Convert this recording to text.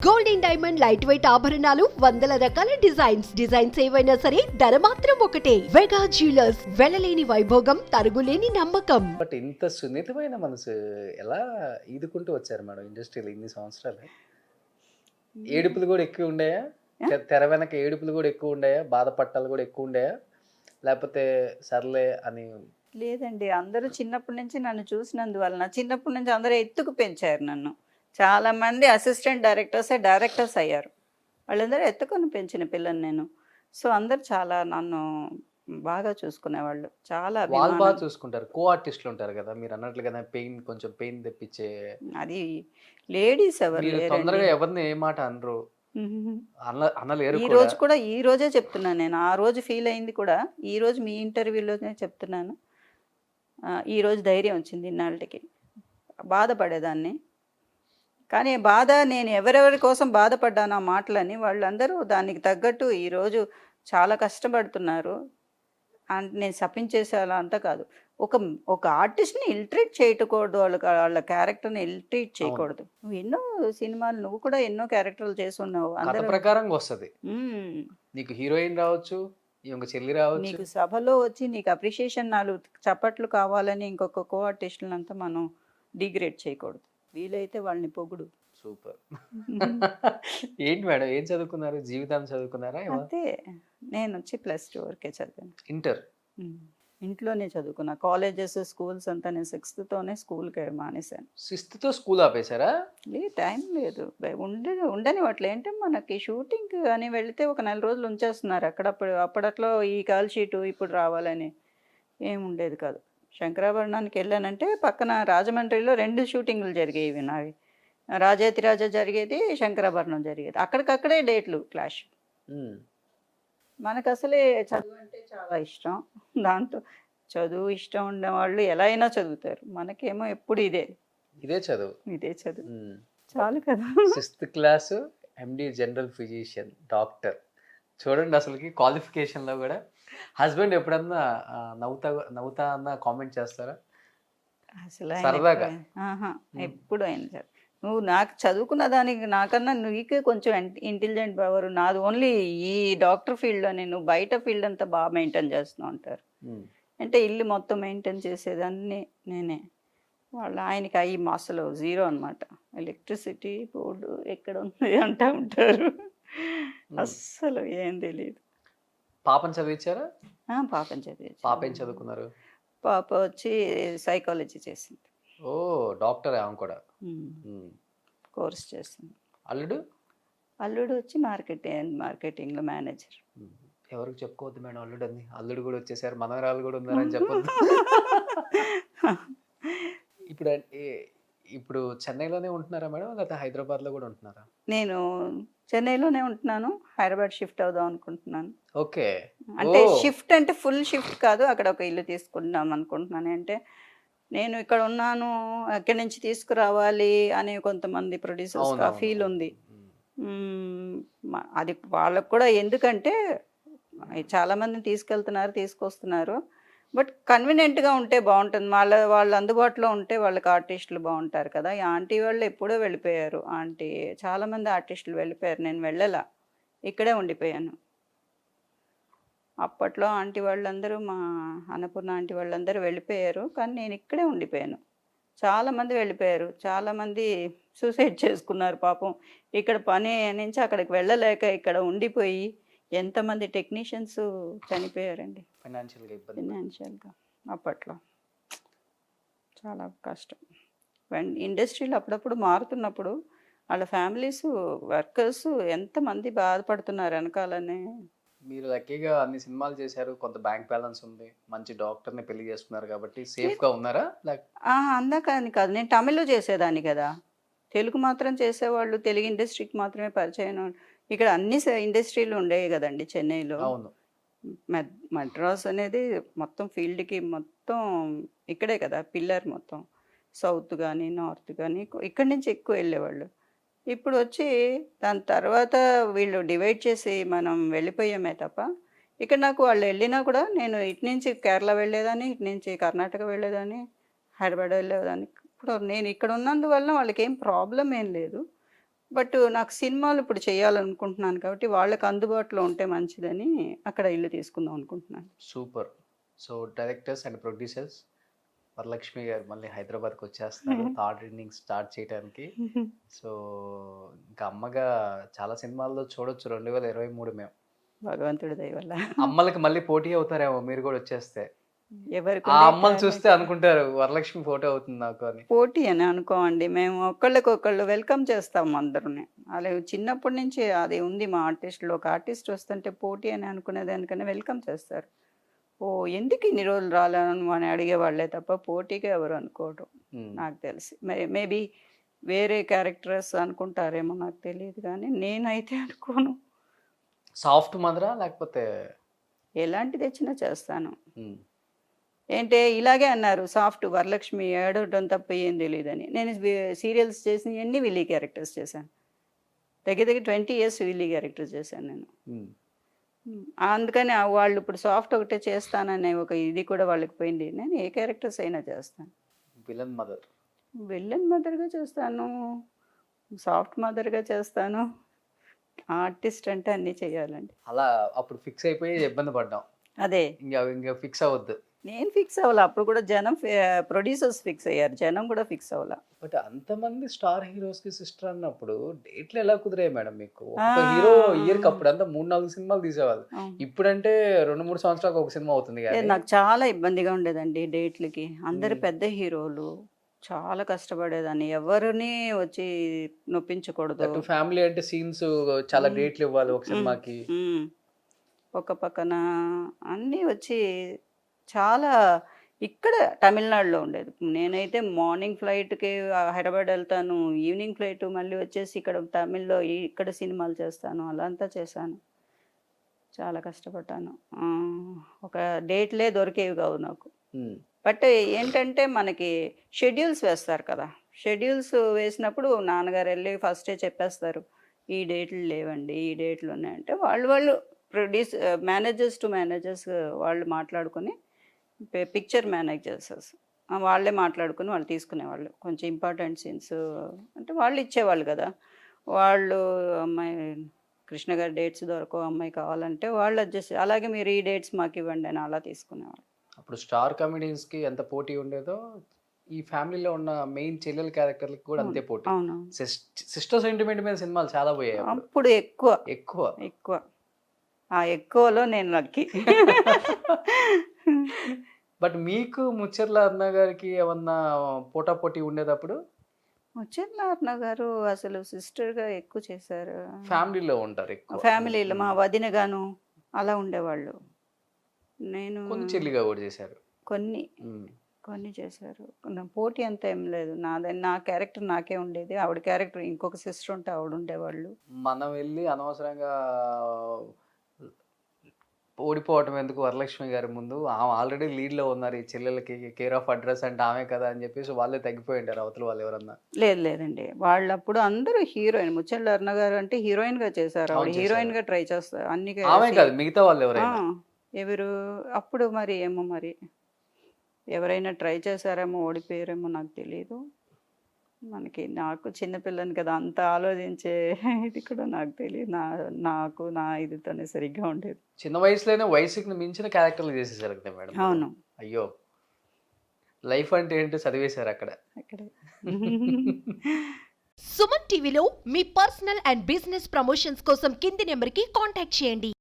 Golden diamond light weight ఆభరణాలు వందల రకాల డిజైన్స్ ఏవైనా సరే ధర మాత్రం ఒకటే. వెగా జ్యువెలర్స్, వెళ్ళలేని వైభోగం, తరుగులేని నమ్మకం. బట్ ఇంత సున్నితమైన మనసు ఎలా ఈదుకుంటూ వచ్చారు మేడం ఇండస్ట్రీలో ఇన్ని సంవత్సరాలు? ఏడుపులు కూడా ఎక్కువ ఉండేయా? తెర వెనక ఏడుపులు కూడా ఎక్కువ ఉండేయా? బాధపట్టాలు కూడా ఎక్కువ ఉండేయా? లేకపోతే సర్లే అని? లేదండి, అందరూ చిన్నప్పటి నుంచి నన్ను చూసినందువలన చిన్నప్పటి నుంచి అందరూ ఎత్తుకు పెంచారు నన్ను. చాలా మంది అసిస్టెంట్ డైరెక్టర్స్ అయ్యారు. వాళ్ళందరూ ఎత్తుకొని పెంచిన పిల్లని నేను. సో అందరు చాలా నన్ను బాగా చూసుకునేవాళ్ళు. చాలా వాళ్ళు బాగా అభిమానం. చూసుకుంటారు. కో ఆర్టిస్టులు ఉంటారు కదా, మీరు అన్నట్లుగా కొంచెం పెయిన్ తెప్పించే. అది లేడీస్ ఎవరు మీరు లేరండి. తొందరగా ఎవరిని ఏ మాట అనరు, అనలేరు ఈ కూడా. రోజు కూడా ఈ రోజే చెప్తున్నాను నేను. ఆ రోజు ఫీల్ అయింది కూడా ఈ రోజు మీ ఇంటర్వ్యూలోనే చెప్తున్నాను. ఈ రోజు ధైర్యం వచ్చింది. ఇన్నాళ్ళకి బాధపడేదాన్ని, కానీ బాధ నేను ఎవరెవరి కోసం బాధపడ్డాను ఆ మాటలని వాళ్ళందరూ దానికి తగ్గట్టు ఈరోజు చాలా కష్టపడుతున్నారు. అండ్ నేను శపించేసే అలా అంతా కాదు. ఒక ఒక ఆర్టిస్ట్ని ఇల్ట్రీట్ చేయకూడదు, వాళ్ళ క్యారెక్టర్ని ఇల్ట్రీట్ చేయకూడదు. నువ్వు ఎన్నో సినిమాలు, నువ్వు కూడా ఎన్నో క్యారెక్టర్లు చేసి ఉన్నావు. కథ అందరూ ప్రకారంగా వస్తుంది. నీకు హీరోయిన్ రావచ్చు, ఇంకొక చెల్లి రావచ్చు. నీకు సభలో వచ్చి నీకు అప్రిషియేషన్ 4 చప్పట్లు కావాలని ఇంకొక కో ఆర్టిస్టులంతా మనం డిగ్రేడ్ చేయకూడదు. వీలైతే వాళ్ళని పొగుడు. సూపర్. ఏంటి మేడం, ఏం చదువుకున్నారు? జీవితాన్ని చదువుకున్నారా? అంతే. నేను వచ్చి +2 వరకే చదివాను. ఇంటర్? ఇంట్లోనే చదువుకున్నా. కాలేజెస్, స్కూల్స్ అంతా నేను 6th స్కూల్కి మానేశాను. 6th school ఆపేశారా? టైం లేదు. ఉండని వాటిలో ఏంటంటే మనకి షూటింగ్ అని వెళితే ఒక 4 రోజులు ఉంచేస్తున్నారు అప్పుడట్లో ఈ కాల్ షీటు ఇప్పుడు రావాలని ఏం ఉండేది కాదు. శంకరాభరణానికి వెళ్ళానంటే పక్కన రాజమండ్రిలో 2 షూటింగ్లు జరిగేవి నావి. రాజాతిరాజా జరిగేది, శంకరాభరణం జరిగేది. అక్కడికక్కడే డేట్లు క్లాష్. మనకు అసలే చదువు అంటే చాలా ఇష్టం. దాంతో చదువు ఇష్టం ఉన్న వాళ్ళు ఎలా అయినా చదువుతారు. మనకేమో ఎప్పుడు ఇదే చదువు చాలు కదా. 6th class, MD general physician, doctor. చూడండి అసలుకి క్వాలిఫికేషన్లో కూడా. హస్బెండ్ ఎప్పుడన్నా నవ్వుతా అన్న కామెంట్ చేస్తారా? అసలు సరదాగా? ఎప్పుడు ఆయన నువ్వు నాకు చదువుకున్న దానికి నాకన్నా నీకే కొంచెం ఇంటెలిజెంట్ పవర్. నాది ఓన్లీ ఈ డాక్టర్ ఫీల్డ్లోనే, నువ్వు బయట ఫీల్డ్ అంతా బాగా మెయింటైన్ చేస్తున్నావు అంటారు. అంటే ఇల్లు మొత్తం మెయింటైన్ చేసేదాన్ని నేనే. ఆయనకి అవి అసలు జీరో అనమాట. ఎలక్ట్రిసిటీ బోర్డు ఎక్కడ ఉంది అంటూ ఉంటారు. అస్సలు ఏం తెలియదు. పాపని చదివించారా? పాపని చదివించాను. పాప ఏం చదువుకున్నారు? పాప వచ్చి సైకాలజీ చేసింది. ఓ, డాక్టర్ ఆమె కూడా. కోర్స్ చేసింది. అల్లుడు వచ్చి మార్కెటింగ్లో మేనేజర్. ఎవరికి చెప్పుకోవద్దు మేడం అల్లుడు అని. అల్లుడు కూడా వచ్చేసారు, మనవరాలు కూడా ఉన్నారని చెప్పొద్దు. ఇప్పుడు చెన్నైలోనే ఉంటున్నారా మేడం, లేకపోతే హైదరాబాద్లో కూడా ఉంటున్నారా? నేను చెన్నైలోనే ఉంటున్నాను. హైదరాబాద్ షిఫ్ట్ అవుదాం అనుకుంటున్నాను. ఓకే. అంటే షిఫ్ట్ అంటే ఫుల్ షిఫ్ట్ కాదు, అక్కడ ఒక ఇల్లు తీసుకుందాం అనుకుంటున్నాను. అంటే నేను ఇక్కడ ఉన్నాను, ఎక్కడి నుంచి తీసుకురావాలి అని కొంతమంది ప్రొడ్యూసర్స్ ఆ ఫీల్ ఉంది. అది వాళ్ళకు కూడా, ఎందుకంటే చాలామందిని తీసుకొస్తున్నారు. బట్ కన్వీనియంట్గా ఉంటే బాగుంటుంది. వాళ్ళు అందుబాటులో ఉంటే వాళ్ళకి ఆర్టిస్టులు బాగుంటారు కదా. ఈ ఆంటీ వాళ్ళు ఎప్పుడో వెళ్ళిపోయారు. చాలామంది ఆర్టిస్టులు వెళ్ళిపోయారు. నేను వెళ్ళలా, ఇక్కడే ఉండిపోయాను. అప్పట్లో ఆంటీ వాళ్ళందరూ, మా అన్నపూర్ణ ఆంటీ వాళ్ళందరూ వెళ్ళిపోయారు, కానీ నేను ఇక్కడే ఉండిపోయాను. చాలామంది వెళ్ళిపోయారు, చాలామంది సూసైడ్ చేసుకున్నారు పాపం. ఇక్కడ పని నుంచి అక్కడికి వెళ్ళలేక ఇక్కడ ఉండిపోయి ఎంతమంది టెక్నీషియన్స్ చనిపోయారండి ఫైనాన్షియల్గా. అప్పట్లో చాలా కష్టం. ఇండస్ట్రీలో అప్పుడప్పుడు మారుతున్నప్పుడు వాళ్ళ ఫ్యామిలీస్, వర్కర్స్ ఎంతమంది బాధపడుతున్నారు వెనకాలనే. మీరు లక్కీగా అన్ని సినిమాలు చేశారు, కొంత బ్యాంక్ బ్యాలెన్స్ ఉంది, మంచి డాక్టర్ని పెళ్లి చేసుకున్నారు కాబట్టి సేఫ్గా ఉన్నారా? అందాకని కాదు, నేను తమిళ్లో చేసేదాన్ని కదా. తెలుగు మాత్రం చేసేవాళ్ళు, తెలుగు ఇండస్ట్రీకి మాత్రమే పరిచయం. ఇక్కడ అన్ని ఇండస్ట్రీలు ఉండేవి కదండి చెన్నైలో. అవును. మద్రాస్ అనేది మొత్తం ఫీల్డ్కి మొత్తం ఇక్కడే కదా పిల్లర్. మొత్తం సౌత్ కానీ నార్త్ కానీ ఇక్కడి నుంచి ఎక్కువ వెళ్ళేవాళ్ళు. ఇప్పుడు వచ్చి దాని తర్వాత వీళ్ళు డివైడ్ చేసి మనం వెళ్ళిపోయామే తప్ప, ఇక్కడ నాకు వాళ్ళు వెళ్ళినా కూడా నేను ఇటు నుంచి కేరళ వెళ్ళేదాన్ని, ఇటు నుంచి కర్ణాటక వెళ్ళేదాన్ని, హైదరాబాద్ వెళ్ళేదాన్ని. ఇప్పుడు నేను ఇక్కడ ఉన్నందువల్ల వాళ్ళకి ఏం ప్రాబ్లం ఏం లేదు. బట్ నాకు సినిమాలు ఇప్పుడు చేయాలనుకుంటున్నాను కాబట్టి వాళ్ళకి అందుబాటులో ఉంటే మంచిదని అక్కడ ఇల్లు తీసుకుందాం అనుకుంటున్నాను. Super. So directors and producers Varalakshmi గారు మళ్ళీ హైదరాబాద్కి వచ్చేస్తున్నారు థర్డ్ ఇన్నింగ్ స్టార్ట్ చేయడానికి. సో ఇంకా అమ్మగా చాలా సినిమాల్లో చూడొచ్చు 2023 మేము. భగవంతుడి దయ వల్ల. అమ్మలకి మళ్ళీ పోటీ అవుతారేమో మీరు కూడా వచ్చేస్తే. ఎవరికి ఆ అమ్మని చూస్తే అనుకుంటారు వరలక్ష్మి ఫోటో అవుతుంది నాకు అని. పోటీ అని అనుకోండి, మేము ఒకళ్ళకొకళ్ళు వెల్కమ్ చేస్తాం అందరిని. అలా చిన్నప్పటి నుంచి అది ఉంది మా ఆర్టిస్టులో. ఒక ఆర్టిస్ట్ వస్తుంటే పోటీ అని అనుకునేదానికన్నా వెల్కమ్ చేస్తారు. ఓ ఎందుకు ఇన్ని రోజులు రాలేను అని అడిగేవాళ్ళే తప్ప పోటీగా ఎవరు అనుకోవడం నాకు తెలిసి. మేబీ వేరే క్యారెక్టర్స్ అనుకుంటారేమో నాకు తెలియదు, కానీ నేనైతే అనుకోను. సాఫ్ట్ మదరా లేకపోతే ఎలాంటిది తెచ్చినా చేస్తాను. ఏంటే ఇలాగే అన్నారు, సాఫ్ట్ వరలక్ష్మి ఏడవడం తప్ప ఏం తెలియదని. నేను సీరియల్స్ చేసిన అన్ని విల్లీ క్యారెక్టర్స్ చేశాను. దగ్గర 20 years విల్లీ క్యారెక్టర్స్ చేశాను నేను. అందుకని వాళ్ళు ఇప్పుడు సాఫ్ట్ ఒకటే చేస్తాననే ఒక ఇది కూడా వాళ్ళకి పోయింది. నేను ఏ క్యారెక్టర్స్ అయినా చేస్తాను. విలన్ మదర్, విల్లన్ మదర్గా చేస్తాను, సాఫ్ట్ మదర్గా చేస్తాను. ఆర్టిస్ట్ అంటే అన్నీ చేయాలండి. అలా అప్పుడు ఫిక్స్ అయిపోయి ఇబ్బంది పడ్డాం. అదే ఇంకా ఫిక్స్ అవ్వద్దు. నేను ఫిక్స్ అవ్వాల, అప్పుడు కూడా జనం ప్రొడ్యూసర్స్ ఫిక్స్ అయ్యారు, జనం కూడా ఫిక్స్ అవ్వాల. బట్ అంతమంది స్టార్ హీరోస్ కి సిస్టర్ అన్నప్పుడు డేట్లు ఎలా కుదిరాయి మేడం మీకు? ఒక హీరో ఇయర్ కి అప్పుడు అంతా 3-4 సినిమాలు తీసేవాళ్ళు. ఇప్పుడంటే 2-3 సంవత్సరాలకు ఒక సినిమా అవుతుంది. నాకు చాలా ఇబ్బందిగా ఉండేదండి డేట్లకి. అందరు పెద్ద హీరోలు, చాలా కష్టపడేదాన్ని. ఎవరిని వచ్చి నొప్పించకూడదు. ఫ్యామిలీ అంటే సీన్స్ చాలా డేట్లు ఇవ్వాలి ఒక సినిమాకి. ఒక పక్కన అన్నీ వచ్చి చాలా. ఇక్కడ తమిళనాడులో ఉండేది. నేనైతే మార్నింగ్ ఫ్లైట్కి హైదరాబాద్ వెళ్తాను, ఈవినింగ్ ఫ్లైట్ మళ్ళీ వచ్చేసి ఇక్కడ తమిళ్లో ఇక్కడ సినిమాలు చేస్తాను. అలా అంతా చేశాను, చాలా కష్టపడ్డాను. ఒక డేట్లే దొరికేవి కావు నాకు. బట్ ఏంటంటే మనకి షెడ్యూల్స్ వేస్తారు కదా, షెడ్యూల్స్ వేసినప్పుడు నాన్నగారు వెళ్ళి ఫస్టే చెప్పేస్తారు, ఈ డేట్లు లేవండి, ఈ డేట్లు ఉన్నాయంటే వాళ్ళు మేనేజర్స్ టు మేనేజర్స్ వాళ్ళు మాట్లాడుకొని, పిక్చర్ మేనేజర్స్ వాళ్ళే మాట్లాడుకుని వాళ్ళు తీసుకునేవాళ్ళు. కొంచెం ఇంపార్టెంట్ సీన్స్ అంటే వాళ్ళు ఇచ్చేవాళ్ళు కదా. వాళ్ళు అమ్మాయి కృష్ణ గారి డేట్స్ దొరకవు, అమ్మాయి కావాలంటే వాళ్ళు అడ్జస్ట్, అలాగే మీరు ఈ డేట్స్ మాకు ఇవ్వండి అని అలా తీసుకునేవాళ్ళు. అప్పుడు స్టార్ కమెడియన్స్కి ఎంత పోటీ ఉండేదో ఈ ఫ్యామిలీలో ఉన్న మెయిన్ చెల్లెల క్యారెక్టర్లకు కూడా అంతే పోటీ. అవును, సిస్టర్ సెంటిమెంట్ మీద సినిమాలు చాలా పోయాయి అప్పుడు. ఎక్కువ ఎక్కువ ఎక్కువ ఆ ఎక్కువలో నేను లక్కీ. బట్ మీకు ముచ్చర్ల అన్న గారికి ఏమన్నా పోటాపోటీ ఉండేటప్పుడు? ముచ్చర్ల అన్న గారు అసలు సిస్టర్గా ఎక్కువ చేశారు. ఫ్యామిలీలో ఉంటారు ఎక్కువ. ఫ్యామిలీలో మా వదిన గాను అలా ఉండేవాళ్ళు. నేను కొన్ని చెల్లిగా కూడా చేశారు. కొన్ని చేశారు. పోటీ అంతా ఏం లేదు. నా క్యారెక్టర్ నాకే ఉండేది, ఆవిడ క్యారెక్టర్ ఇంకొక సిస్టర్ ఉంటే ఆవిడ ఉండేవాళ్ళు. మనం వెళ్ళి అనవసరంగా ఓడిపోవటం ఎందుకు వరలక్ష్మి గారి ముందు? ఆమె ఆల్రెడీ లీడ్లో ఉన్నారు, ఈ చెల్లెలకి కేర్ ఆఫ్ అడ్రస్ అంటే ఆమె కదా అని చెప్పేసి వాళ్ళే తగ్గిపోయి ఉంటారు అవతల వాళ్ళు ఎవరన్నా. లేదండి, వాళ్ళప్పుడు అందరూ హీరోయిన్. ముచ్చళ్ళ అన్న గారు అంటే హీరోయిన్గా చేశారు, ఆవిడ హీరోయిన్గా ట్రై చేస్తారు అన్ని. ఆమె కాదు, మిగతా వాళ్ళు ఎవరైనా ఎవరు అప్పుడు మరి ఏమో, మరి ఎవరైనా ట్రై చేశారేమో, ఓడిపోయారేమో నాకు తెలియదు. నాకు చిన్నపిల్లని కదా, అంత ఆలోచించే ఇది కూడా నాకు తెలియదు. నాకు నా ఇదితోనే సరిగ్గా ఉండేది. చిన్న వయసులోనే వయసుకి మించిన క్యారెక్టర్లు చేసేసారు కదా మేడం. అవును. అయ్యో, లైఫ్ అంటే ఏంటో చదివేశారు అక్కడ. సుమన్ టీవీలో మీ పర్సనల్ అండ్ బిజినెస్ ప్రమోషన్స్ కోసం కింది నెంబర్కి కాంటాక్ట్ చేయండి.